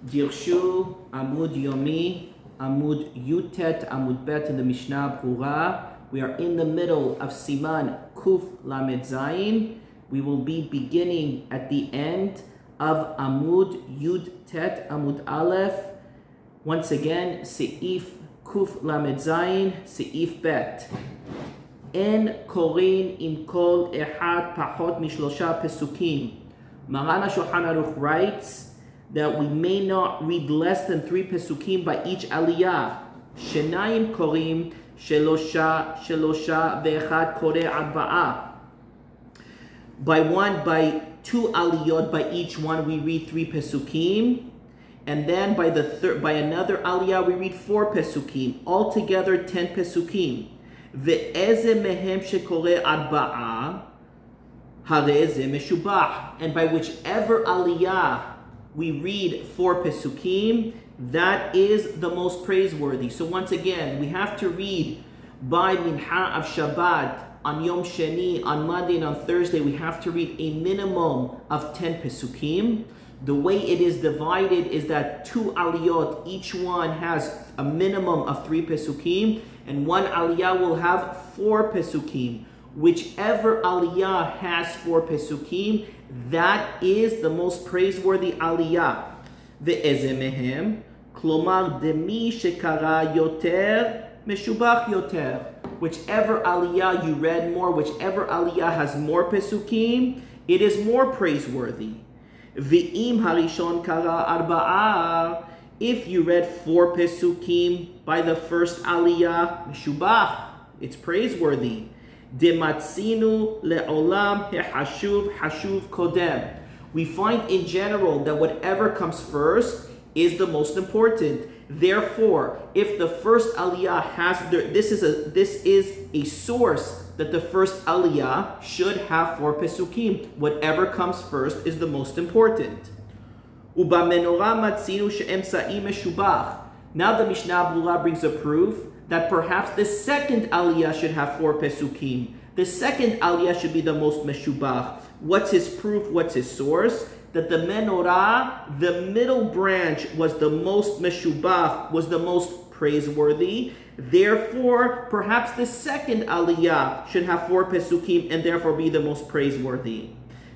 Dirshu, Amud Yomi, Amud Yutet, Amud Bet in the Mishnah Brura. We are in the middle of Siman Kuf Lamed Zayin. We will be beginning at the end of Amud Yud Tet, Amud Aleph. Once again, Seif Kuf Lamed Zayin, Seif Bet. En Korin im Kol Ehad Pachot Mishlosha Pesukim. Maran HaShulchan Aruch writes that we may not read less than 3 pesukim by each aliyah. Shenayim korim, shelosha, ve'echad kore arba'ah. By 2 aliyot, by each one we read 3 pesukim, and then by another aliyah we read 4 pesukim. Altogether 10 pesukim. Ve'eze mehem shekore arba'ah, hareze meshubach. And by whichever aliyah we read 4 pesukim, that is the most praiseworthy. So once again, we have to read by Minha of Shabbat, on Yom Sheni, on Monday, and on Thursday, we have to read a minimum of 10 pesukim. The way it is divided is that 2 aliyot, each one has a minimum of 3 pesukim, and 1 aliyah will have 4 pesukim. Whichever aliyah has 4 pesukim, that is the most praiseworthy aliyah. Ve'eze mehem, klomar demi shekara yoter, meshubach yoter. Whichever aliyah you read more, whichever aliyah has more pesukim, it is more praiseworthy. Ve'im harishon kara arba'ah. If you read 4 pesukim by the first aliyah, meshubach, it's praiseworthy. Dematzinu le'olam hehashuv hashuv kodem. We find in general that whatever comes first is the most important. Therefore, if the first aliyah has, this is a source that the first aliyah should have 4 pesukim. Whatever comes first is the most important. Uba menorah matzinu she'emsa'i meshubach. Now the Mishnah Brura brings a proof that perhaps the second aliyah should have 4 pesukim. The second aliyah should be the most meshubach. What's his proof? What's his source? That the menorah, the middle branch, was the most meshubach, was the most praiseworthy. Therefore, perhaps the second aliyah should have 4 pesukim and therefore be the most praiseworthy.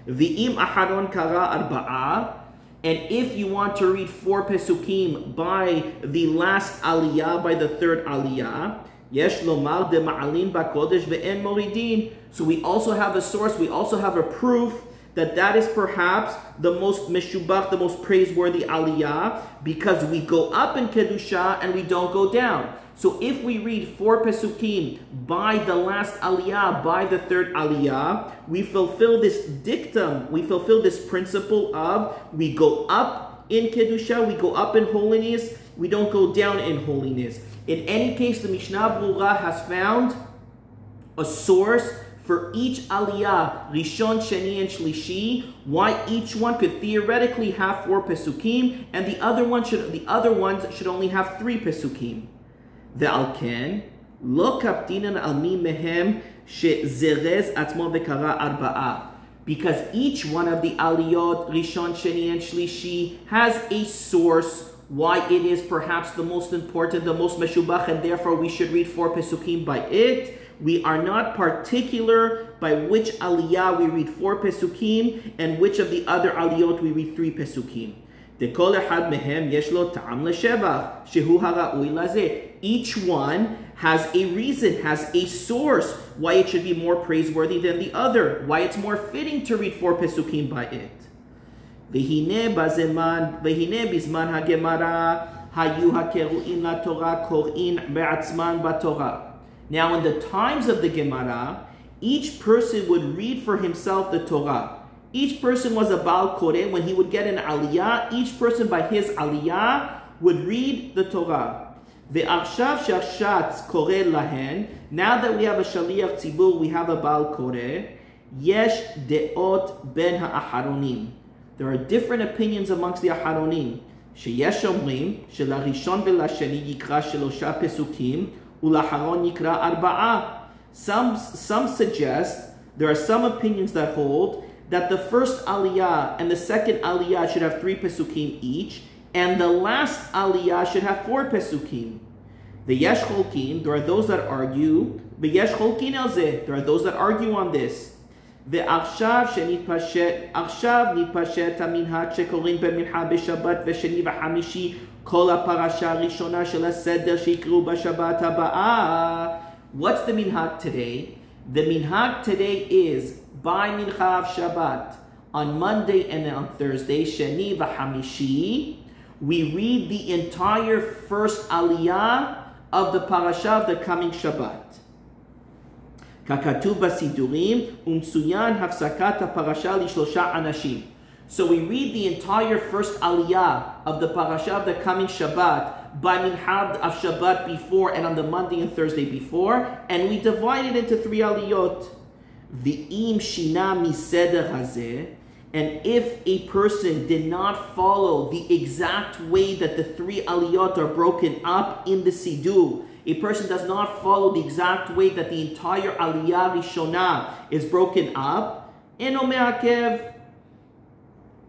V'im aharon kara arba'ah. And if you want to read 4 pesukim by the last aliyah, by the third aliyah, yesh lomar de ma'alin bakodesh ve'en moridin. So we also have a source, we also have a proof that is perhaps the most meshubach, the most praiseworthy aliyah, because we go up in kedusha and we don't go down. So if we read 4 pesukim by the last aliyah, by the third aliyah, we fulfill this dictum, we fulfill this principle of we go up in kedusha, we go up in holiness, we don't go down in holiness. In any case, the Mishnah Brura has found a source for each aliyah, Rishon, Sheni, and Shlishi, why each one could theoretically have 4 pesukim, and the other ones should only have 3 pesukim. Ve'al ken, lo kaptinan al mi mehem she'zerez atzmo v'kara arba'ah. Because each one of the aliyot, Rishon, Sheni, and Shlishi, has a source why it is perhaps the most important, the most meshubach, and therefore we should read 4 pesukim by it. We are not particular by which aliyah we read 4 pesukim and which of the other aliyot we read 3 pesukim. Dekol echad mehem yesh lo ta'am leshevach shehu hara'ui lazeh. Each one has a reason, has a source why it should be more praiseworthy than the other, why it's more fitting to read 4 pesukim by it. Vehine bizman hagemara hayu hakeru'in laTorah kor'in be'atzman baTorah. Now in the times of the Gemara, each person would read for himself the Torah. Each person was a Baal Koreh. When he would get an aliyah, each person by his aliyah would read the Torah. Ve'arshav shashatz koreh lahen. Now that we have a Shaliach Tzibur, we have a Baal Koreh. Yesh deot ben ha'aharonim. There are different opinions amongst the Aharonim. Sheyesh omrim shelarishon ve'lasheni yikra shelosha pesukim ulaharon yikra arba'ah. Some suggest, there are some opinions that hold that the first aliyah and the second aliyah should have 3 pesukim each, And the last aliyah should have 4 pesukim. The yesh cholkin, there are those that argue. The yesh cholkin al zeh, there are those that argue on this. ועכשיו נתפשט המנהג שקוראים במנחה בשבת ושני וחמישי כל הפרשה הראשונה של הסדר שיקראו בשבת הבאה. What's the minhag today? The minhag today is by mincha of Shabbat on Monday and on Thursday, sheni v'hamishi, we read the entire first aliyah of the parasha of the coming Shabbat. ככתוב בסידורים, ומצוין הפסקת הפרשה לשלושה אנשים. So we read the entire first aliyah of the parasha of the coming Shabbat by minhag of Shabbat before and on the Monday and Thursday before, and we divide it into 3 aliyot. V'im shina miseder hazeh, and if a person did not follow the exact way that the 3 aliyot are broken up in the siddur, a person does not follow the exact way that the entire aliyah rishonah is broken up, eno me'akev,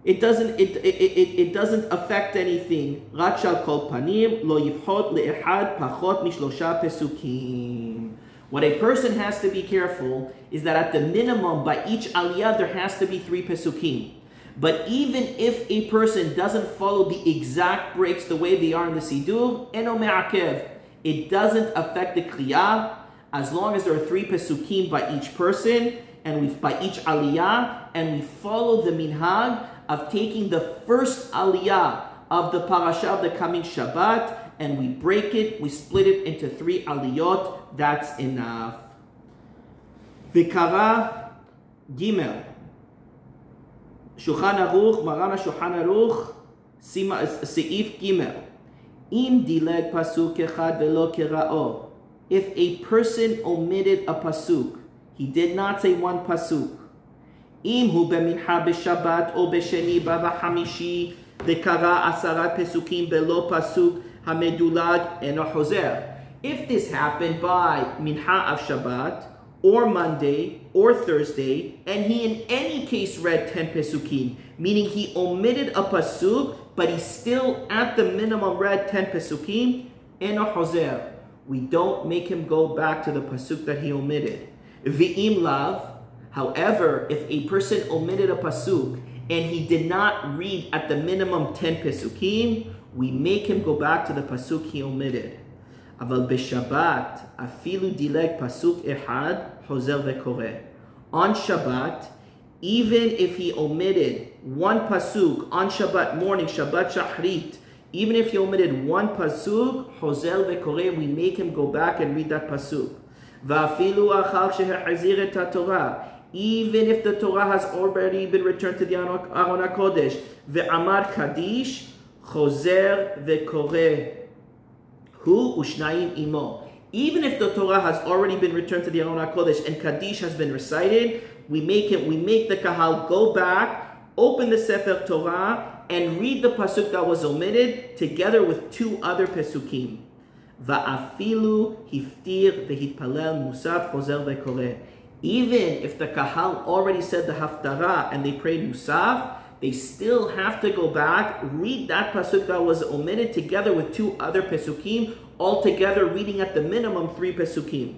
it doesn't affect anything. רק שעל כל פנים לא יפחות לאחד פחות משלושה פסוקים. What a person has to be careful is that at the minimum by each aliyah there has to be 3 pesukim. But even if a person doesn't follow the exact breaks the way they are in the siddur, eno me'akev, it doesn't affect the kriyah as long as there are 3 pesukim by each person and by each aliyah, and we follow the minhag of taking the first aliyah of the parasha of the coming Shabbat and we break it, we split it into 3 aliyot. That's enough. Vikara Gimel. Shulchan Aruch, Marana Shulchan Aruch, Seif Gimel. Im dileg pasuk echad velo kira'o. If a person omitted a pasuk, he did not say 1 pasuk. Im hu bemincha b'Shabbat o b'Sheni b'Hamishi v'kara 10 pesukim belo pasuk hamedulag eno hozer. If this happened by mincha of Shabbat or Monday or Thursday, and he in any case read 10 pesukim, meaning he omitted a pasuk, but he still at the minimum read 10 pesukim, eno hozer. We don't make him go back to the pasuk that he omitted. V'im lav. However, if a person omitted a pasuk and he did not read at the minimum 10 pesukim, we make him go back to the pasuk he omitted. Aval b'Shabbat afilu dileg pasuk echad hozer v'koreh. On Shabbat, even if he omitted 1 pasuk on Shabbat morning, Shabbat shachrit, even if he omitted 1 pasuk, hozer v'koreh, we make him go back and read that pasuk. Va'afilu achar shehachzir et haTorah, even if the Torah has already been returned to the Aron HaKodesh, ve'amar Kaddish, chozer ve'koreh, hu ushnayim imo. Even if the Torah has already been returned to the Aron HaKodesh and Kaddish has been recited, we make the kahal go back, open the Sefer Torah, and read the pasuk that was omitted together with 2 other pesukim. Va'afilu hiftir vehitpalel musaf chozer ve'koreh. Even if the kahal already said the haftarah and they prayed musaf, they still have to go back, read that pasuk that was omitted together with 2 other pesukim, all together reading at the minimum 3 pesukim.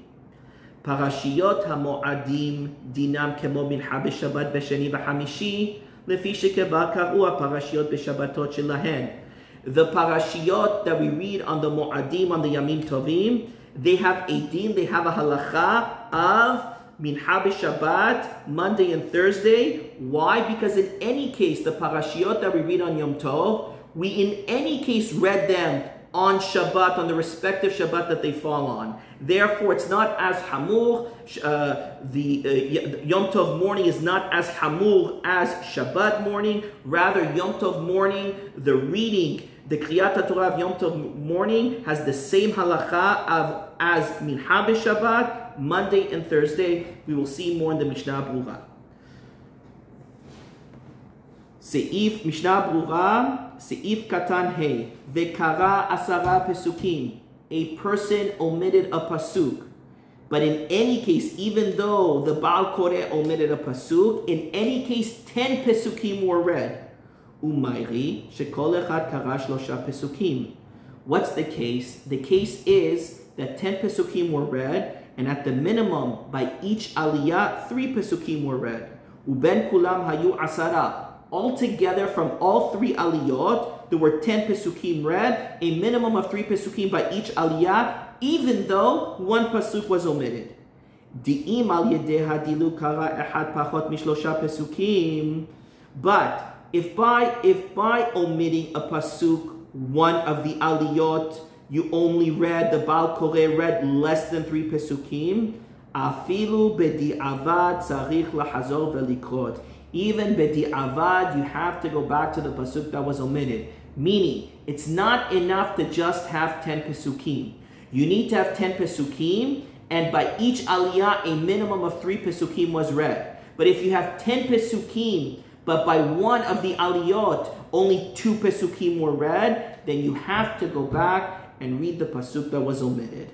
Parashiyot hamo'adim dinam kemo mincha b'Shabbat b'Sheni v'Hamishi lefi shekeva karu parashiyot b'Shabbatot shelahen. The parashiyot that we read on the mo'adim, on the yamim tovim, they have a din, they have a halacha of mincha b'Shabbat, Monday and Thursday. Why? Because in any case, the parashiyot that we read on Yom Tov, we in any case read them on Shabbat, on the respective Shabbat that they fall on. Therefore, it's not as hamur. Yom Tov morning is not as hamur as Shabbat morning. Rather, Yom Tov morning, the reading, the Kriyat Torah of Yom Tov morning has the same halacha as mincha b'Shabbat, Monday and Thursday. We will see more in the Mishnah Brura. Seif Mishnah Brura, Seif Katan Hey, Vekara 10 pesukim. A person omitted a pasuk. But in any case, even though the Baal Koreh omitted a pasuk, in any case 10 pesukim were read. Umayri shekol echad kara shlosha pesukim. What's the case? The case is that 10 pesukim were read, and at the minimum, by each aliyah, 3 pesukim were read. Uben kulam hayu asara. Altogether, from all 3 aliyot, there were 10 pesukim read, a minimum of 3 pesukim by each aliyah, even though 1 pasuk was omitted. Di'im al yedeh hadilu kara echad pachot mishlosha pesukim. But if by omitting a pasuk, one of the aliyot, you only read, the Baal Koreh read less than 3 pesukim, afilu bedi'avad tzarich lahazor velikrot. Even bedi'avad, you have to go back to the pasuk that was omitted. Meaning, it's not enough to just have 10 pesukim. You need to have 10 pesukim, and by each aliyah, a minimum of 3 pesukim was read. But if you have 10 pesukim, but by one of the aliyot, only 2 pesukim were read, then you have to go back and read the pasuk that was omitted.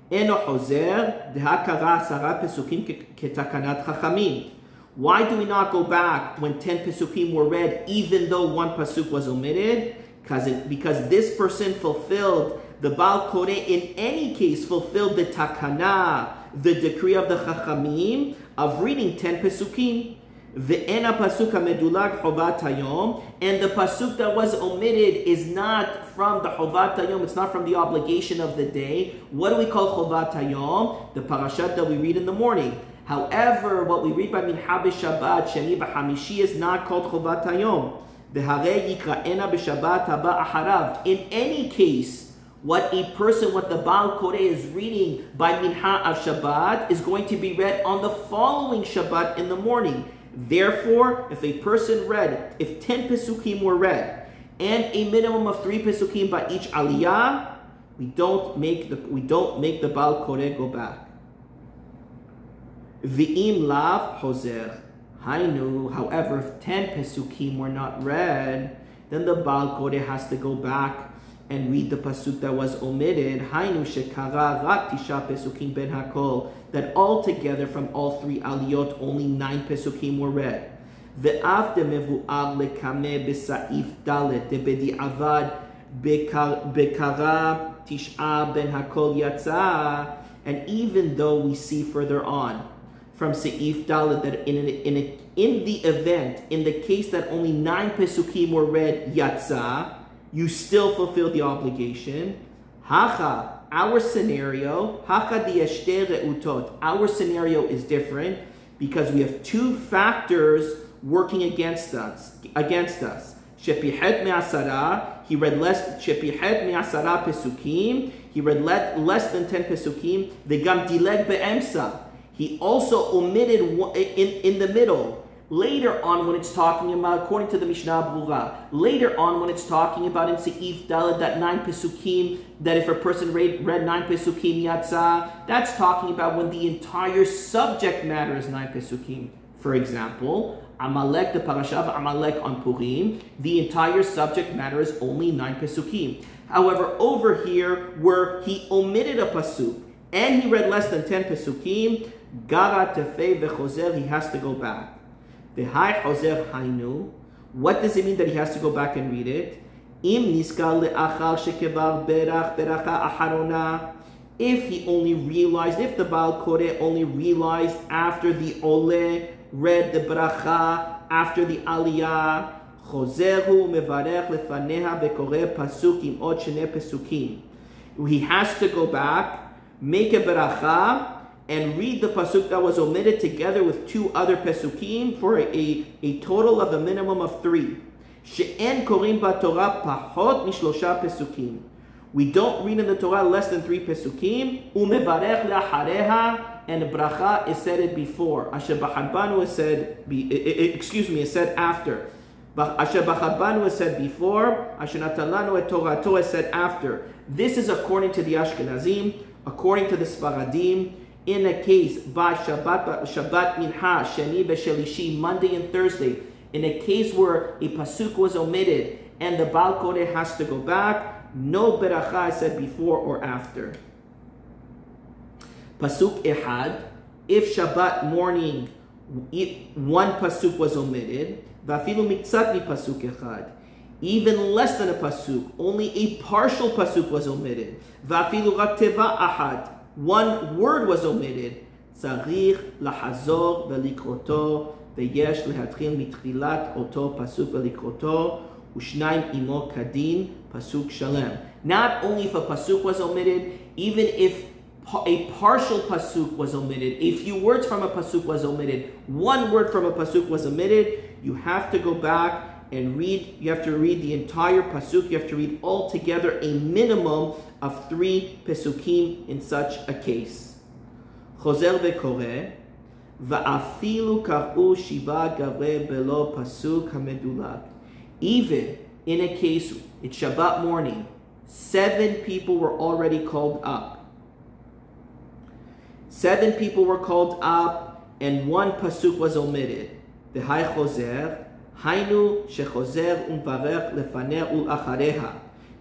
Eno hozer dehakara asara pesukim ketakanat chachamim. Why do we not go back when 10 pesukim were read, even though 1 pasuk was omitted? Because this person fulfilled, the Baal Koreh in any case fulfilled the takana, the decree of the chachamim of reading 10 pesukim. Ve'ena pasuk hamedulag chovat hayom, and the pasuk that was omitted is not from the chovat hayom, it's not from the obligation of the day. What do we call chovat hayom? The parashat that we read in the morning. However, what we read by Mincha b'Shabbat, Sheni b'Hamishi, is not called chovat hayom. V'harei yikra'ena b'Shabbat haba acharav. In any case, what the Baal Koreh is reading by Mincha of Shabbat is going to be read on the following Shabbat in the morning. Therefore, if a person read, if 10 pesukim were read, and a minimum of 3 pesukim by each aliyah, we don't make the Baal Koreh go back. V'im lav hozer. Hainu, however, if 10 pesukim were not read, then the Baal Koreh has to go back and read the pasuk that was omitted. Hainu shekara rak tisha pesukim ben hakol. That altogether from all 3 aliyot, only 9 pesukim were read. Ve'af demevu'ar lekame b'sa'if dalet debedi'avad bekara tish'a ben hakol yatsa. And even though we see further on from Se'if Dalet that in the event, in the case that only 9 pesukim were read yatsa, you still fulfill the obligation. Hacha, our scenario, hacha diyashte re'utot. Our scenario is different because we have 2 factors working against us. Shepihet me'asara, he read less. Shepihet me'asara pesukim, he read less than 10 pesukim. V'gam dileg be'emsa, he also omitted in the middle. Later on, when it's talking about, according to the Mishnah Brura, later on when it's talking about in Se'if Dalet that 9 pesukim, that if a person read 9 pesukim yatsa, that's talking about when the entire subject matter is 9 pesukim. For example, Amalek, the parasha of Amalek on Purim, the entire subject matter is only 9 pesukim. However, over here, where he omitted a pasuk and he read less than 10 pesukim, gara tefei v'chozer, he has to go back. V'hai chozer hainu. What does it mean that he has to go back and read it? Im niskar le'achar shekevar berach beracha acharona. If he only realized, if the Baal Koreh only realized after the ole read the bracha, after the aliyah, chozeru mevarech lefaneha bekoreh pasuk im od shnei pesukim. He has to go back, make a bracha, and read the pasuk that was omitted together with 2 other pesukim for a total of a minimum of 3. She'en korim ba'Torah pachot mishlosha pesukim. We don't read in the Torah less than 3 pesukim. Umevarech le'achareha, and bracha is said it before. Asher b'chadbanu is said, is said after. Asher b'chadbanu is said before. Asher natalanu et Torato is said after. This is according to the Ashkenazim, according to the Sfaradim. In a case by Shabbat Mincha, Sheni B'Shelishi, Monday and Thursday, in a case where a pasuk was omitted and the Baal Koreh has to go back, no beracha is said before or after. Pasuk Ehad, if Shabbat morning 1 pasuk was omitted, ואפילו מקצת מפסוק אחד. Even less than a pasuk, only a partial pasuk was omitted. ואפילו רק תיבה אחת, one word was omitted. צריך לחזור ולקרותו, ויש להתחיל מתחילת אותו פסוק ולקרותו, ושניים עמו כדין pasuk shalem. Not only if a pasuk was omitted, even if a partial pasuk was omitted, a few words from a pasuk was omitted, one word from a pasuk was omitted, you have to go back and read, you have to read the entire pasuk, you have to read all together a minimum of 3 pesukim in such a case. חוזר וקורא, ואפילו קראו 7 גברי בלא פסוק המדולג. Even in a case, it's Shabbat morning, 7 people were already called up. 7 people were called up and 1 pasuk was omitted. והי חוזר, היינו שחוזר ומברך לפניה ולאחריה.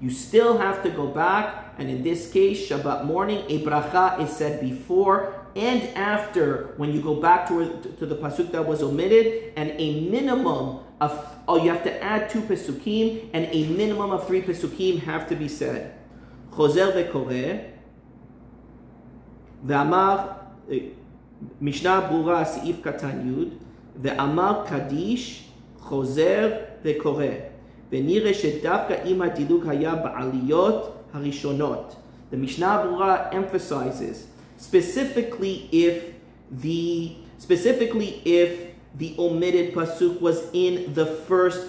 You still have to go back, and in this case, Shabbat morning, a bracha is said before and after when you go back to the pasuk that was omitted, and a minimum of, you have to add 2 pesukim, and a minimum of 3 pesukim have to be said. חוזר וקורא, ואמר, משנה ברורה, סעיף קטן י', ואמר קדיש, חוזר וקורא. ונראה שדווקא אם הדילוג היה בעליות הראשונות. The Mishnah Berurah emphasizes specifically if the omitted pasuk was in the first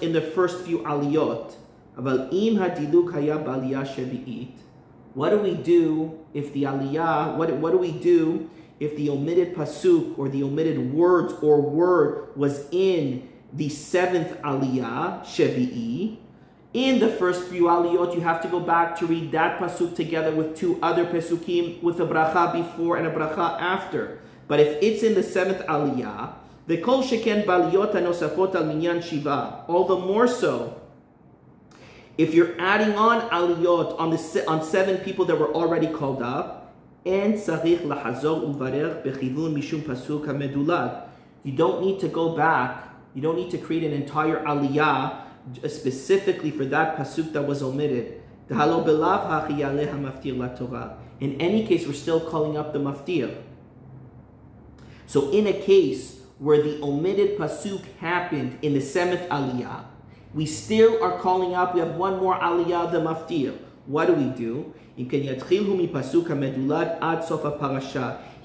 few aliyot. אבל אם הדילוג היה בעלייה שביעית, what do we do if the aliyah, what do we do if the omitted pasuk or the omitted words or word was in the 7th aliyah, Shevi'i? In the first few aliyot, you have to go back to read that pasuk together with 2 other pesukim with a bracha before and a bracha after. But if it's in the 7th aliyah, the kol sheken baliyot hanosafot al minyan shiva, all the more so if you're adding on aliyot on 7 people that were already called up, en tzarich lahazor uvarech bechivun mishum pasuk hamedulag. You don't need to go back. You don't need to create an entire aliyah specifically for that pasuk that was omitted. In any case, we're still calling up the maftir. So in a case where the omitted pasuk happened in the 7th aliyah, we still are calling up, we have 1 more aliyah, the maftir. What do we do? He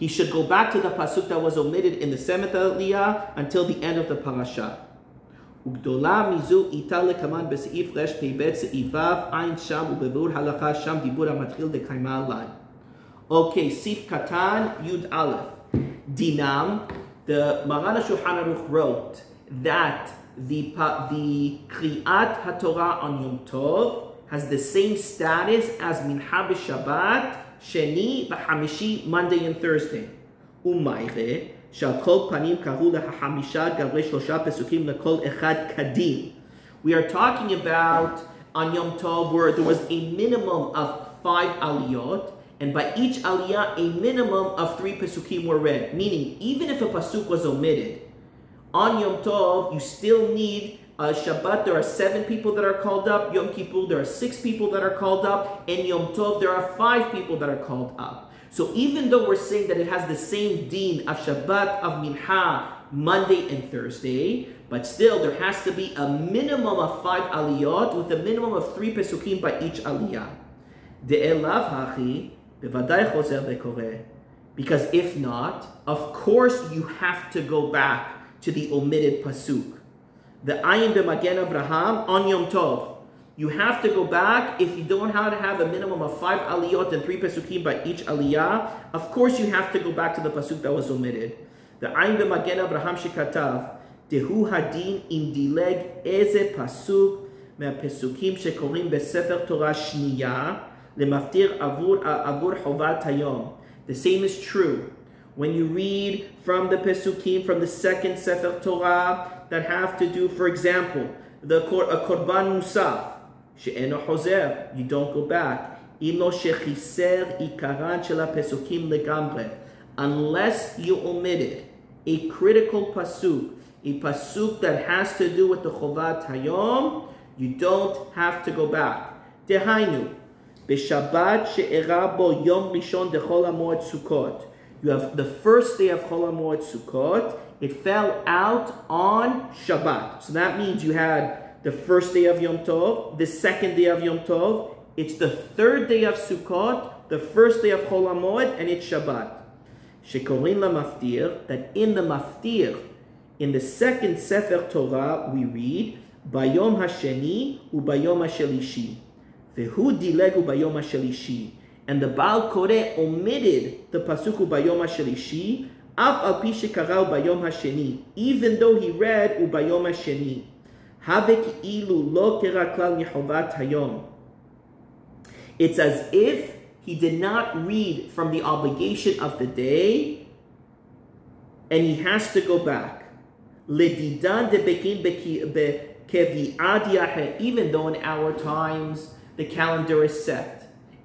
should go back to the pasuk that was omitted in the 7th aliyah until the end of the parasha. וגדולה מזו איתה לקמן בסעיף רש פ"ב סעיף ו' עין שם ובבירור הלכה שם דיבור המתחיל דקיימה עליי. Okay, סעיף קטן י"א. Dinam, the Maran HaShulchan Aruch wrote that the Kriyat HaTorah on Yom Tov has the same status as Mincha b'Shabbat, Sheni v'Hamishi, Monday and Thursday. Umayre, שעל כל פנים קראו להחמישה גברי 3 פסוקים לכל אחד כדין. We are talking about on Yom Tov where there was a minimum of 5 aliyot, and by each aliyah a minimum of 3 pesukim were read. Meaning, even if a pasuk was omitted, on Yom Tov you still need Shabbat. There are 7 people that are called up. Yom Kippur there are 6 people that are called up, and Yom Tov there are 5 people that are called up. So even though we're saying that it has the same deen of Shabbat, of Mincha, Monday and Thursday, but still there has to be a minimum of 5 aliyot with a minimum of 3 pesukim by each aliyah. De'elav hachi, bevadai chozer vekoreh. Because if not, of course you have to go back to the omitted pasuk. The ayin b'magen Avraham on Yom Tov. You have to go back. If you don't know how to have a minimum of 5 aliyot and 3 pesukim by each aliyah, of course you have to go back to the pasuk that was omitted. The ayin b'magen Avraham shekatav, dehu hadin im dileg eze pasuk מהפסוקים שקוראים בספר תורה שנייה למפטיר עבור חובת היום. The same is true when you read from the pesukim from the 2nd Sefer Torah that have to do, for example, a korban musaf. שאינו חוזר, you don't go back. אם לא שחיסר עיקרן של הפסוקים לגמרי. Unless you omitted a critical pasuk, a pasuk that has to do with the Chovat Hayom, you don't have to go back. Dehainu, b'Shabbat she'era bo yom rishon dechol hamoed Sukkot. You have the first day of Chol HaMoed Sukkot. It fell out on Shabbat. So that means you had the first day of Yom Tov, the second day of Yom Tov. It's the third day of Sukkot, the first day of Chol HaMoed, and it's Shabbat. Shekorin la maftir, that in the maftir, in the second Sefer Torah, we read, Bayom HaSheni uBayom HaShelishi. Vehu dilegu Bayom HaShelishi. And the Baal Koreh omitted the Pasuk Ubayom HaShelishi, Af al pi shekara Ubayom HaSheni, even though he read Ubayom HaSheni. Havek ilu lo kera klal michovat hayom. It's as if he did not read from the obligation of the day, and he has to go back. Ledidan de bekin kevi'ad yahe, even though in our times the calendar is set.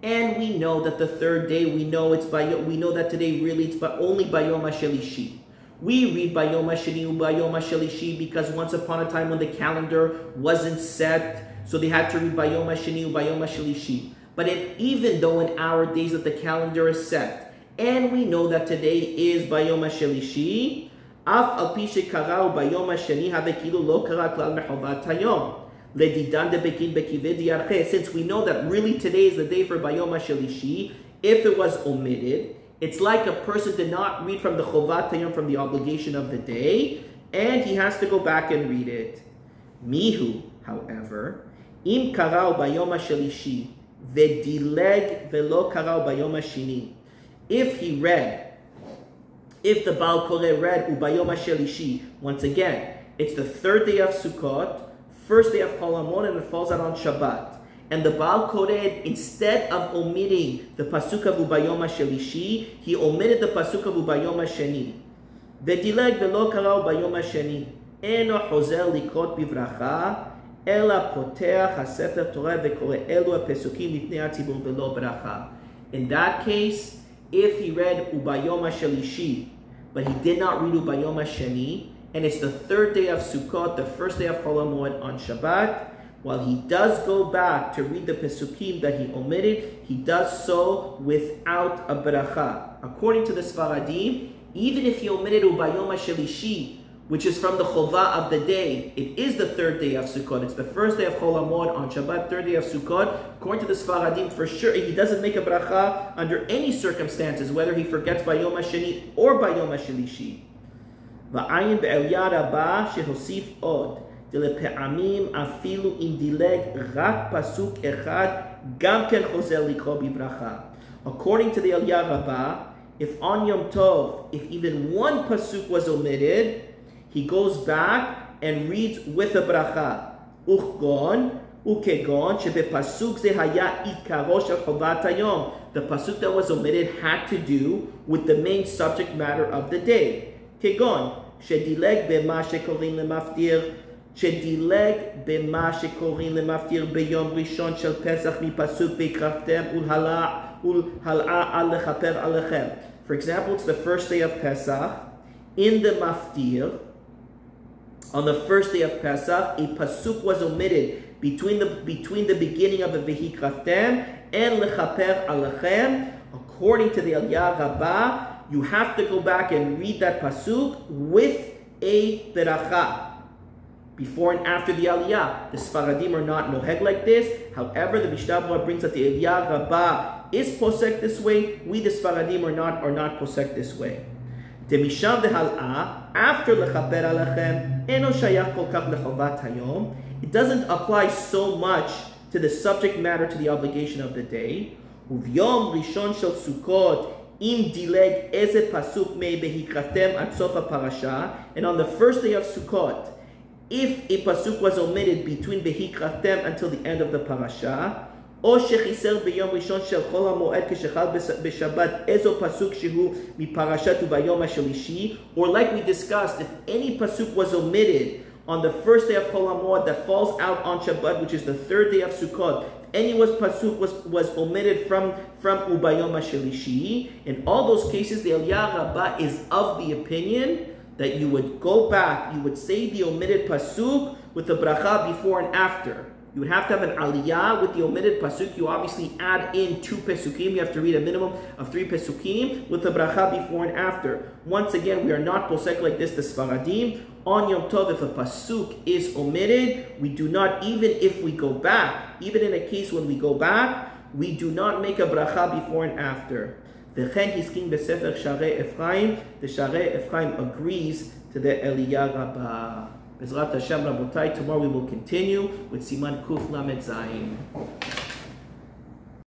And we know that the third day, we know that today really it's only Bayom HaShelishi. We read Bayom HaSheni uBayom HaShelishi because once upon a time when the calendar wasn't set, so they had to read Bayom HaSheni uBayom HaShelishi. But even though in our days that the calendar is set, and we know that today is Bayom HaShelishi, Af al pi shekara uBayom HaSheni havekilu lo kara klal mechovat hayom. Since we know that really today is the day for Bayom HaShelishi, if it was omitted, it's like a person did not read from the Chovat Hayom, from the obligation of the day, and he has to go back and read it. Mihu, however, im karau Bayom HaShelishi, vedileg velo karau Bayom HaSheni. If the Baal Koreh read uBayom HaShelishi, once again, it's the third day of Sukkot, first day of Chol HaMoed, and it falls out on Shabbat. And the Baal Koreh, instead of omitting the Pasuk of Ubayom HaShelishi, he omitted the Pasuk of Ubayom HaSheni. V'dileg v'lo kara Ubayom HaSheni. Eno chozer likrot bivracha, ela poteach haSefer Torah v'koreh elu haPesukim lifnei hatzibur b'lo bracha. In that case, if he read Ubayom HaShelishi, but he did not read Ubayom HaSheni, and it's the third day of Sukkot, the first day of Chol HaMoed on Shabbat, while he does go back to read the Pesukim that he omitted, he does so without a bracha. According to the Sfaradim, even if he omitted Ubayom HaShelishi, which is from the Chovah of the day, it is the third day of Sukkot. It's the first day of Chol HaMoed on Shabbat, third day of Sukkot. According to the Sfaradim, for sure, he doesn't make a bracha under any circumstances, whether he forgets Bayom HaSheni or Bayom HaShelishi. V'ayin be'Eliyah Rabbah shehosif od delepa'amim afilu im dileg rak pasuk echad gam ken chozer likro bivracha. According to the Eliyah Rabbah, if on Yom Tov, if even one pasuk was omitted, he goes back and reads with a bracha. Uchgon ukegon shebepasuk ze haya ikaro shel chovat hayom. The pasuk that was omitted had to do with the main subject matter of the day. כגון, שדילג במה שקוראים למפטיר ביום ראשון של פסח מפסוק והקרבתם ולהלאה על לכפר עליכם. For example, it's the first day of Pesach. In the maftir, on the first day of Pesach, a pasuk was omitted between the beginning of the V'hikraftem and lechaper alechem. According to the Eliyah Rabbah, you have to go back and read that pasuk with a beracha before and after the Aliyah. The Sfaradim are not noheg like this. However, the Mishnah Berurah brings that the Eliyah Rabbah is posek this way. We, the Sfaradim, are not posek this way. Demisham dehal'a, after lechaper alechem, eno shayach kol kach lechovat hayom. It doesn't apply so much to the subject matter, to the obligation of the day. Uvyom rishon shel Sukkot, im dileg eze pasuk mei behikraftem ad sof parasha. And on the first day of Sukkot, if a pasuk was omitted between behikraftem until the end of the parasha, או שחיסר ביום ראשון של חול המועד כשחל בשבת איזו פסוק שהוא מפרשת וביום השלישי, or like we discussed, if any pasuk was omitted on the first day of Chol HaMoed that falls out on Shabbat, which is the third day of Sukkot, any pasuk was omitted from Ubayom HaShelishi, in all those cases the Eliyah Rabbah is of the opinion that you would go back, you would say the omitted pasuk with the bracha before and after. You would have to have an aliyah with the omitted pasuk. You obviously add in 2 pesukim. You have to read a minimum of 3 pesukim with the bracha before and after. Once again, we are not posek like this, the Sfaradim. On Yom Tov, if a pasuk is omitted, we do not, even if we go back, even in a case when we go back, we do not make a bracha before and after. V'chen hiskin b'sefer Sharei Ephraim. The Sharei Ephraim agrees to the Eliyah Rabbah. Bezrat Hashem, Rabotai, tomorrow we will continue with Siman Kuf Lamed Zayin.